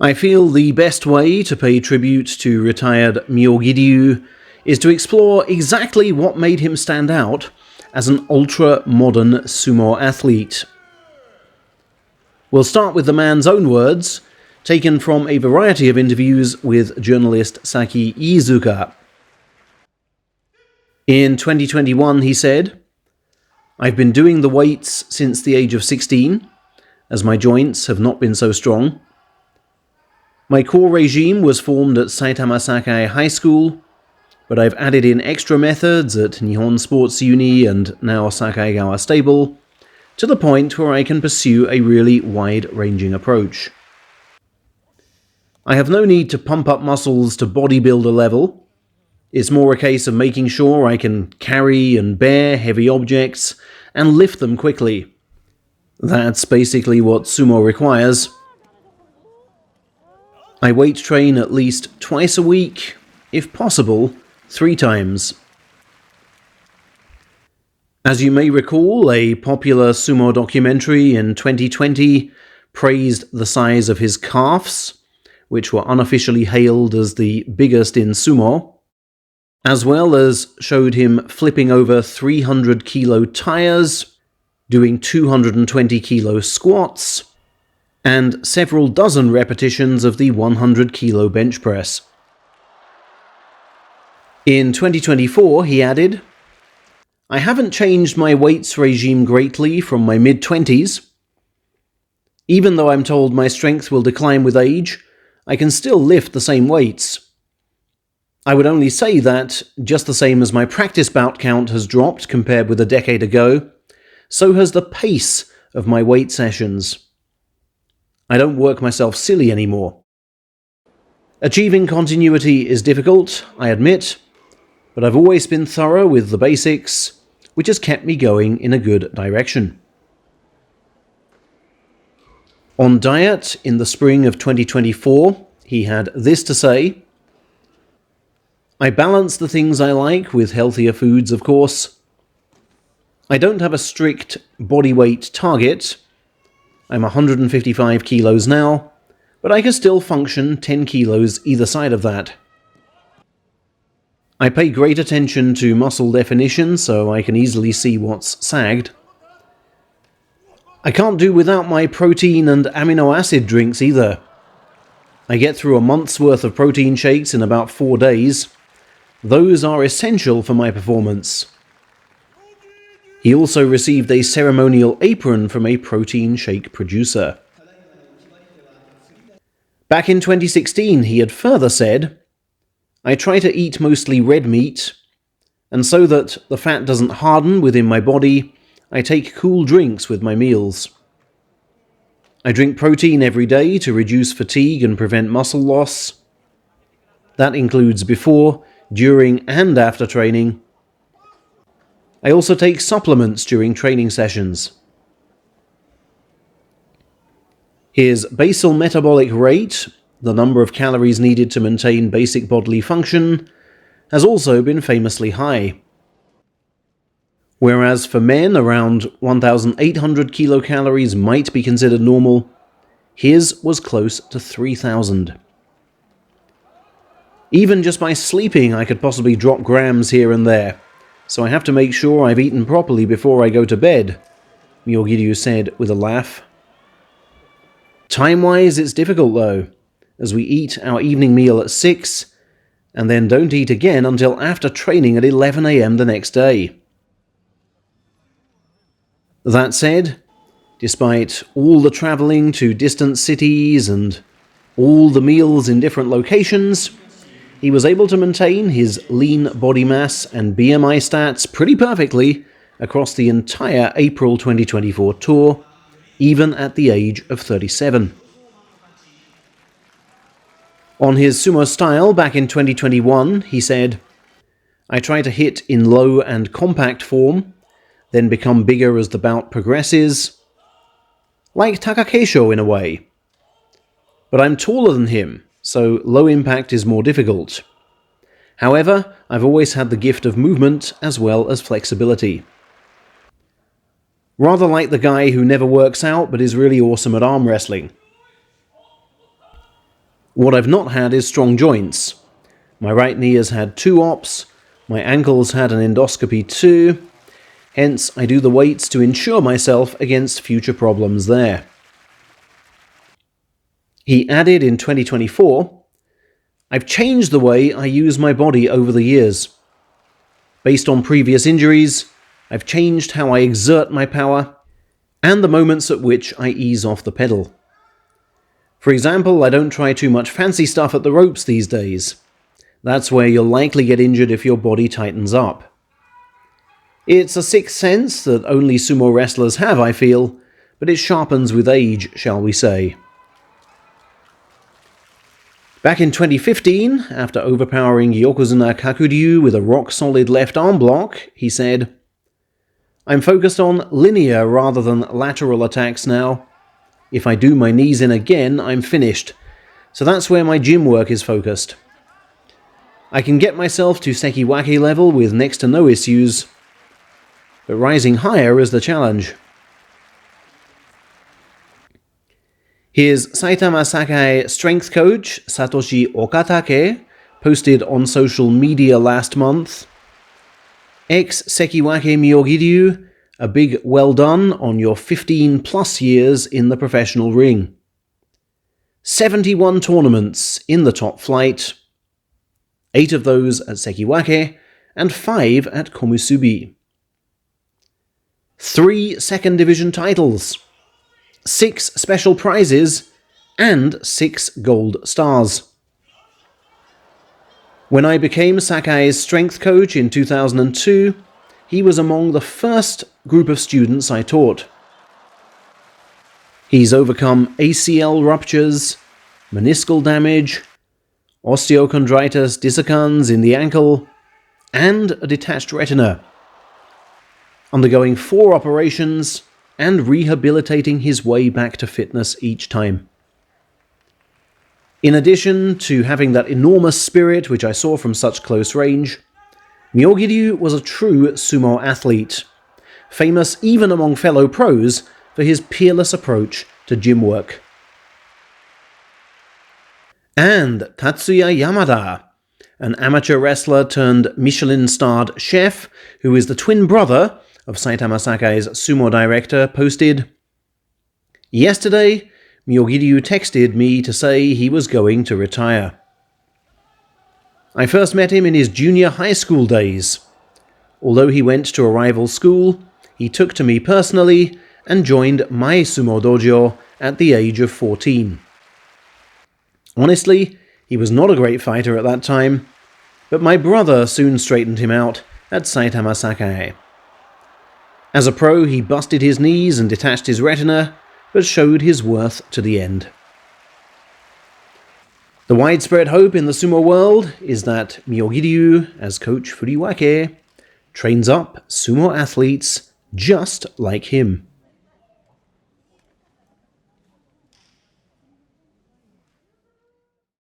I feel the best way to pay tribute to retired Myogiryu is to explore exactly what made him stand out as an ultra-modern sumo athlete. We'll start with the man's own words, taken from a variety of interviews with journalist Saki Iizuka. In 2021, he said, "I've been doing the weights since the age of 16, as my joints have not been so strong. My core regime was formed at Saitama Sakai High School, but I've added in extra methods at Nihon Sports Uni and now Sakaigawa Stable, to the point where I can pursue a really wide-ranging approach. I have no need to pump up muscles to bodybuilder level. It's more a case of making sure I can carry and bear heavy objects and lift them quickly. That's basically what sumo requires. I weight train at least twice a week, if possible, 3 times. As you may recall, a popular sumo documentary in 2020 praised the size of his calves, which were unofficially hailed as the biggest in sumo, as well as showed him flipping over 300 kilo tires, doing 220 kilo squats, and several dozen repetitions of the 100 kilo bench press. In 2024, he added, "I haven't changed my weights regime greatly from my mid-20s. Even though I'm told my strength will decline with age, I can still lift the same weights. I would only say that, just the same as my practice bout count has dropped compared with a decade ago, so has the pace of my weight sessions. I don't work myself silly anymore. Achieving continuity is difficult, I admit, but I've always been thorough with the basics, which has kept me going in a good direction." On diet in the spring of 2024, he had this to say, "I balance the things I like with healthier foods, of course. I don't have a strict body weight target. I'm 155 kilos now, but I can still function 10 kilos either side of that. I pay great attention to muscle definition so I can easily see what's sagged. I can't do without my protein and amino acid drinks either. I get through a month's worth of protein shakes in about 4 days. Those are essential for my performance." He also received a ceremonial apron from a protein shake producer. Back in 2016, he had further said, "I try to eat mostly red meat, and so that the fat doesn't harden within my body, I take cool drinks with my meals. I drink protein every day to reduce fatigue and prevent muscle loss. That includes before, during, and after training. I also take supplements during training sessions." His basal metabolic rate, the number of calories needed to maintain basic bodily function, has also been famously high. Whereas for men around 1,800 kilocalories might be considered normal, his was close to 3,000. "Even just by sleeping I could possibly drop grams here and there, so I have to make sure I've eaten properly before I go to bed," Myogiryu said with a laugh. "Time-wise, it's difficult though, as we eat our evening meal at 6, and then don't eat again until after training at 11 a.m. the next day." That said, despite all the travelling to distant cities and all the meals in different locations, he was able to maintain his lean body mass and BMI stats pretty perfectly across the entire April 2024 tour, even at the age of 37. On his sumo style back in 2021, he said, "I try to hit in low and compact form, then become bigger as the bout progresses. Like Takakeisho in a way. But I'm taller than him, so low impact is more difficult. However, I've always had the gift of movement as well as flexibility. Rather like the guy who never works out but is really awesome at arm wrestling." What I've not had is strong joints. My right knee has had 2 ops, my ankle's had an endoscopy too, hence I do the weights to insure myself against future problems there. He added in 2024, I've changed the way I use my body over the years. Based on previous injuries, I've changed how I exert my power and the moments at which I ease off the pedal. For example, I don't try too much fancy stuff at the ropes these days. That's where you'll likely get injured if your body tightens up. It's a sixth sense that only sumo wrestlers have, I feel, but it sharpens with age, shall we say. Back in 2015, after overpowering Yokozuna Kakuryu with a rock-solid left arm block, he said, "I'm focused on linear rather than lateral attacks now. If I do my knees in again, I'm finished. So that's where my gym work is focused. I can get myself to sekiwake level with next to no issues, but rising higher is the challenge." His Saitama Sakai strength coach, Satoshi Okatake, posted on social media last month, "Ex-sekiwake Myogiryu, a big well done on your 15 plus years in the professional ring. 71 tournaments in the top flight, 8 of those at sekiwake and 5 at komusubi. 3 second division titles, 6 special prizes, and 6 gold stars. When I became Sakai's strength coach in 2002, he was among the first group of students I taught. He's overcome ACL ruptures, meniscal damage, osteochondritis dissecans in the ankle, and a detached retina, undergoing 4 operations and rehabilitating his way back to fitness each time. In addition to having that enormous spirit which I saw from such close range, Myogiryu was a true sumo athlete, famous even among fellow pros for his peerless approach to gym work." And Tatsuya Yamada, an amateur wrestler turned Michelin-starred chef who is the twin brother of Saitama Sakai's sumo director, posted, "Yesterday, Myogiryu texted me to say he was going to retire. I first met him in his junior high school days. Although he went to a rival school, he took to me personally and joined my sumo dojo at the age of 14. Honestly, he was not a great fighter at that time, but my brother soon straightened him out at Saitama Sakai. As a pro, he busted his knees and detached his retina, but showed his worth to the end." The widespread hope in the sumo world is that Myogiryu, as coach Furiwake, trains up sumo athletes just like him.